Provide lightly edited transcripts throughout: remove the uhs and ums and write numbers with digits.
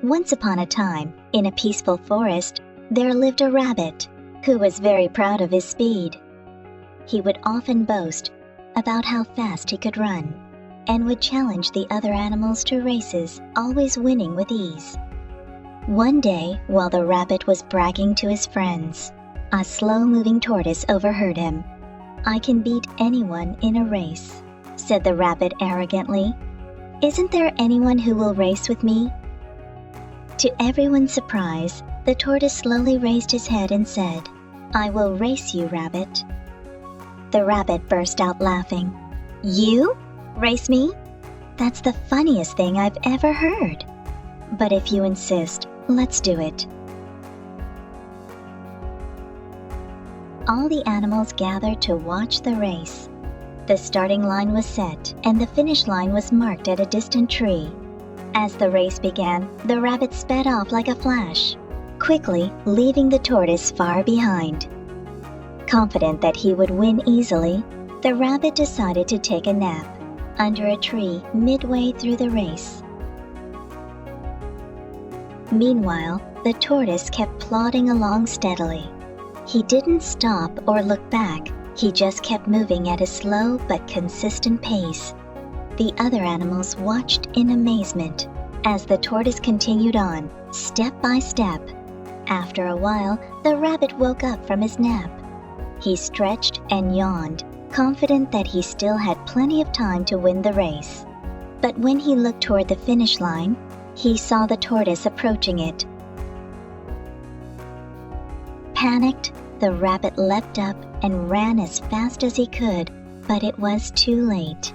Once upon a time, in a peaceful forest, there lived a rabbit who was very proud of his speed. He would often boast about how fast he could run and would challenge the other animals to races, always winning with ease. One day, while the rabbit was bragging to his friends, a slow-moving tortoise overheard him. "I can beat anyone in a race," said the rabbit arrogantly. "Isn't there anyone who will race with me?" To everyone's surprise, the tortoise slowly raised his head and said, "I will race you, rabbit." The rabbit burst out laughing. "You? Race me? That's the funniest thing I've ever heard. But if you insist, let's do it." All the animals gathered to watch the race. The starting line was set, and the finish line was marked at a distant tree. As the race began, the rabbit sped off like a flash, quickly leaving the tortoise far behind. Confident that he would win easily, the rabbit decided to take a nap under a tree midway through the race. Meanwhile, the tortoise kept plodding along steadily. He didn't stop or look back. He just kept moving at a slow but consistent pace. The other animals watched in amazement as the tortoise continued on, step by step. After a while, the rabbit woke up from his nap. He stretched and yawned, confident that he still had plenty of time to win the race. But when he looked toward the finish line, he saw the tortoise approaching it. Panicked, the rabbit leapt up and ran as fast as he could, but it was too late.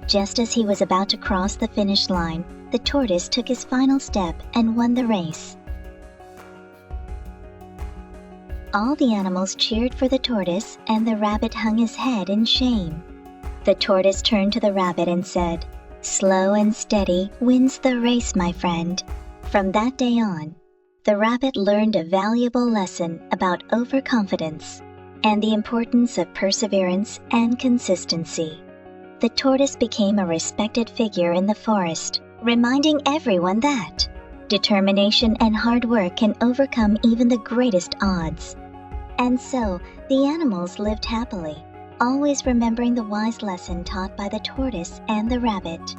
Just as he was about to cross the finish line, the tortoise took his final step and won the race. All the animals cheered for the tortoise, and the rabbit hung his head in shame. The tortoise turned to the rabbit and said, "Slow and steady wins the race, my friend." From that day on, the rabbit learned a valuable lesson about overconfidence and the importance of perseverance and consistency. The tortoise became a respected figure in the forest, reminding everyone that determination and hard work can overcome even the greatest odds. And so, the animals lived happily, always remembering the wise lesson taught by the tortoise and the rabbit.